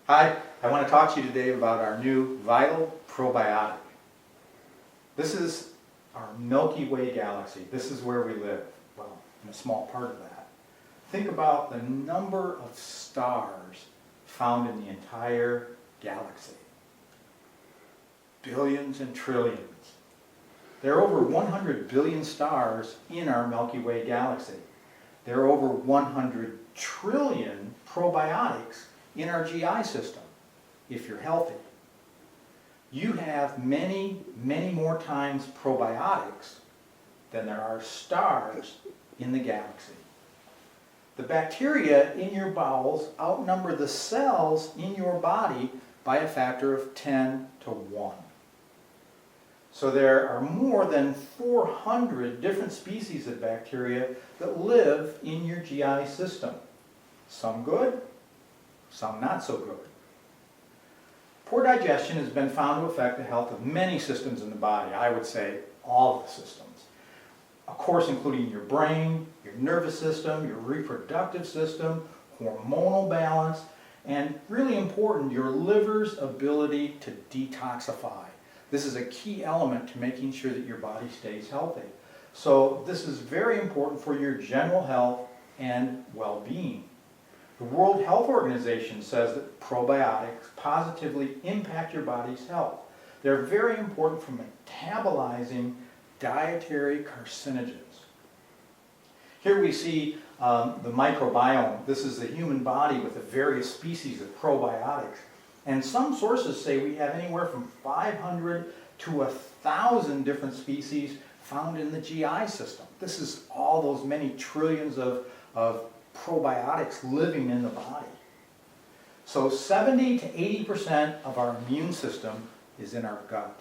Hi, I want to talk to you today about our new Vital Probiotic. This is our Milky Way galaxy. This is where we live. Well, in a small part of that. Think about the number of stars found in the entire galaxy. Billions and trillions. There are over 100 billion stars in our Milky Way galaxy. There are over 100 trillion probiotics in our GI system, if you're healthy. You have many, many more times probiotics than there are stars in the galaxy. The bacteria in your bowels outnumber the cells in your body by a factor of 10 to 1. So there are more than 400 different species of bacteria that live in your GI system. Some good, some not so good. Poor digestion has been found to affect the health of many systems in the body. I would say all of the systems. Of course, including your brain, your nervous system, your reproductive system, hormonal balance, and really important, your liver's ability to detoxify. This is a key element to making sure that your body stays healthy. So this is very important for your general health and well-being. The World Health Organization says that probiotics positively impact your body's health. They're very important for metabolizing dietary carcinogens. Here we see the microbiome. This is the human body with the various species of probiotics. And some sources say we have anywhere from 500 to 1,000 different species found in the GI system. This is all those many trillions of probiotics living in the body. So 70 to 80% of our immune system is in our gut.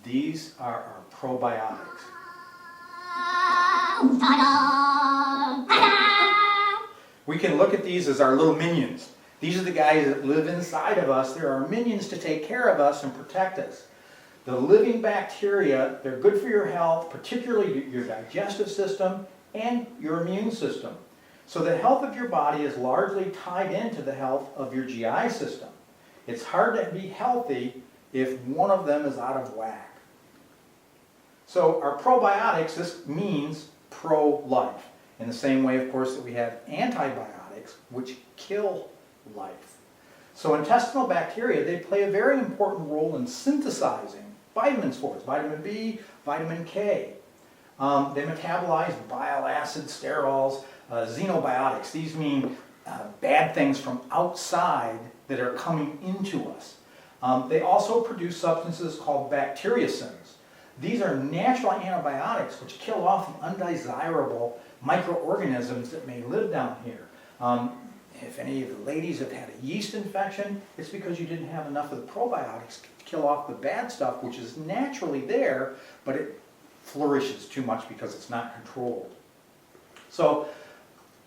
These are our probiotics. We can look at these as our little minions. These are the guys that live inside of us. They're our minions to take care of us and protect us. The living bacteria, they're good for your health, particularly your digestive system and your immune system. So the health of your body is largely tied into the health of your GI system. It's hard to be healthy if one of them is out of whack. So our probiotics, this means pro-life. In the same way, of course, that we have antibiotics, which kill life. So intestinal bacteria, they play a very important role in synthesizing vitamins for us, vitamin B, vitamin K. They metabolize bile acids, sterols, xenobiotics. These mean bad things from outside that are coming into us. They also produce substances called bacteriocins. These are natural antibiotics which kill off the undesirable microorganisms that may live down here. If any of the ladies have had a yeast infection, it's because you didn't have enough of the probiotics to kill off the bad stuff, which is naturally there, but it flourishes too much because it's not controlled. So,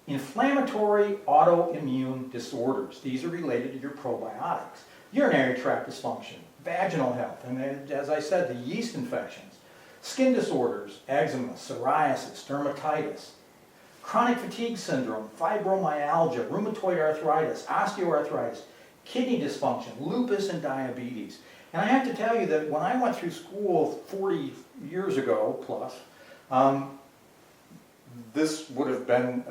inflammatory autoimmune disorders, these are related to your probiotics. Urinary tract dysfunction, vaginal health, and as I said, the yeast infections. Skin disorders, eczema, psoriasis, dermatitis. Chronic fatigue syndrome, fibromyalgia, rheumatoid arthritis, osteoarthritis, kidney dysfunction, lupus, and diabetes. And I have to tell you that when I went through school 40 years ago plus, this would have been,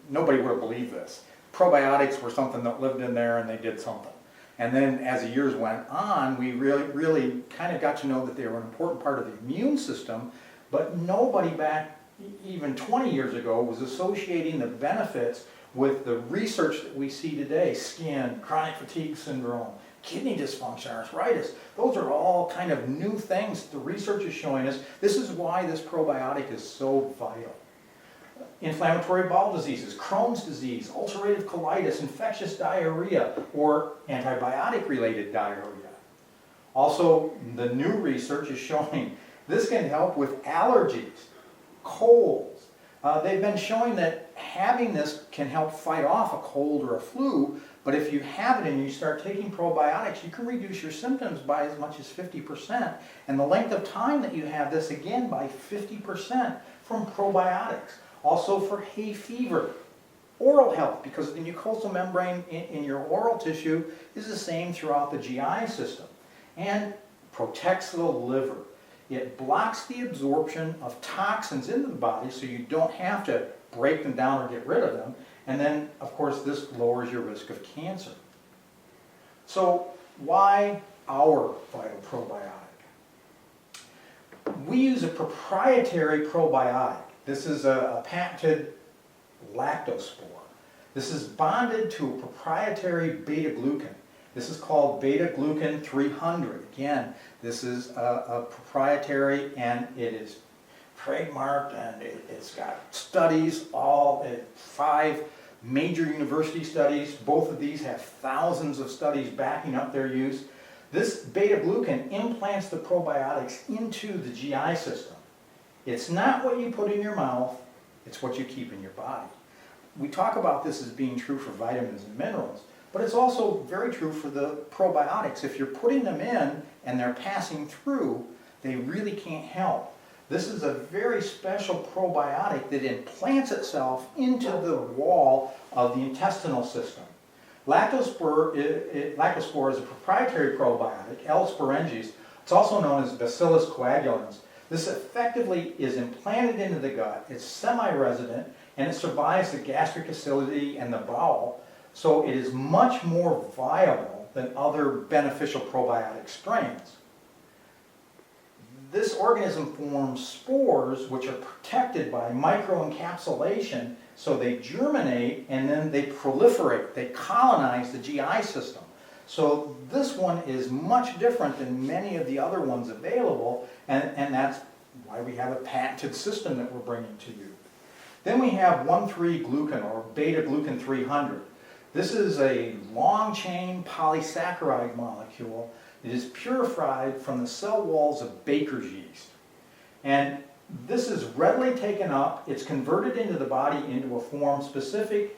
nobody would have believed this. Probiotics were something that lived in there and they did something. And then as the years went on, we really kind of got to know that they were an important part of the immune system, but nobody back even 20 years ago was associating the benefits with the research that we see today. Skin, chronic fatigue syndrome, kidney dysfunction, arthritis. Those are all kind of new things the research is showing us. This is why this probiotic is so vital. Inflammatory bowel diseases, Crohn's disease, ulcerative colitis, infectious diarrhea, or antibiotic-related diarrhea. Also, the new research is showing this can help with allergies, colds. They've been showing that having this can help fight off a cold or a flu, but if you have it and you start taking probiotics, you can reduce your symptoms by as much as 50%, and the length of time that you have this again by 50% from probiotics. Also for hay fever. Oral health, because the mucosal membrane in your oral tissue is the same throughout the GI system. And protects the liver. It blocks the absorption of toxins into the body so you don't have to break them down or get rid of them. And then, of course, this lowers your risk of cancer. So why our Vital Probiotic? We use a proprietary probiotic. This is a patented lactospore. This is bonded to a proprietary beta-glucan. This is called beta-glucan 300. Again, this is a proprietary, and it is trademarked, and it's got studies, 5 major university studies. Both of these have thousands of studies backing up their use. This beta-glucan implants the probiotics into the GI system. It's not what you put in your mouth, it's what you keep in your body. We talk about this as being true for vitamins and minerals, but it's also very true for the probiotics. If you're putting them in and they're passing through, they really can't help. This is a very special probiotic that implants itself into the wall of the intestinal system. Lactospore is a proprietary probiotic, L. sporanges. It's also known as Bacillus coagulans. This effectively is implanted into the gut. It's semi-resident, and it survives the gastric acidity and the bowel, so it is much more viable than other beneficial probiotic strains. This organism forms spores which are protected by microencapsulation, so they germinate and then they proliferate, they colonize the GI system. So this one is much different than many of the other ones available, and that's why we have a patented system that we're bringing to you. Then we have 1,3-glucan, or beta-glucan 300. This is a long-chain polysaccharide molecule. It is purified from the cell walls of baker's yeast. And this is readily taken up, it's converted into the body into a form specific.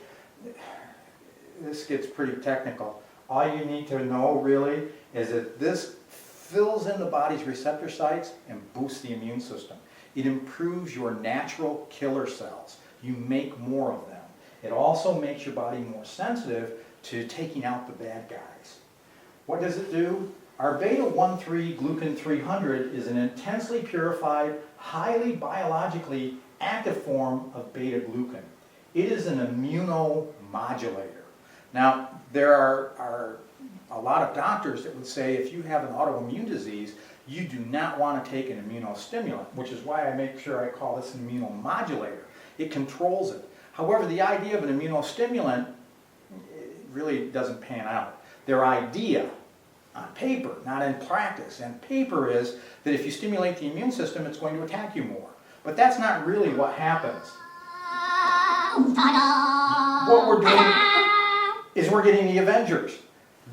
This gets pretty technical. All you need to know really is that this fills in the body's receptor sites and boosts the immune system. It improves your natural killer cells. You make more of them. It also makes your body more sensitive to taking out the bad guys. What does it do? Our beta-1,3-glucan 300 is an intensely purified, highly biologically active form of beta-glucan. It is an immunomodulator. Now, there are a lot of doctors that would say if you have an autoimmune disease, you do not want to take an immunostimulant, which is why I make sure I call this an immunomodulator. It controls it. However, the idea of an immunostimulant really doesn't pan out. Their idea, on paper, not in practice, and paper is that if you stimulate the immune system, it's going to attack you more. But that's not really what happens. What we're doing is we're getting the Avengers.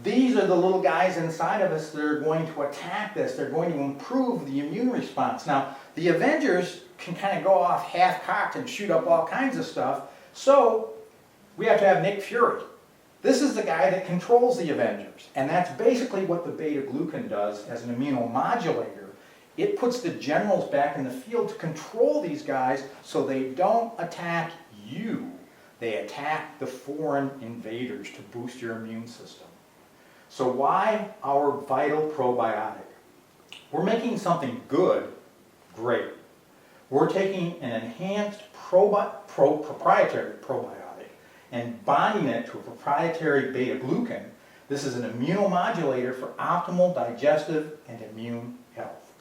These are the little guys inside of us that are going to attack this. They're going to improve the immune response. Now, the Avengers can kind of go off half-cocked and shoot up all kinds of stuff, so we have to have Nick Fury. This is the guy that controls the Avengers, and that's basically what the beta-glucan does as an immunomodulator. It puts the generals back in the field to control these guys so they don't attack you. They attack the foreign invaders to boost your immune system. So why our Vital Probiotic? We're making something good, great. We're taking an enhanced proprietary probiotic and binding it to a proprietary beta-glucan. This is an immunomodulator for optimal digestive and immune health.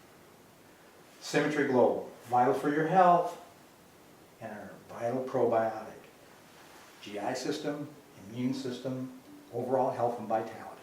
Symmetry Global, vital for your health, and our Vital Probiotic. GI system, immune system, overall health and vitality.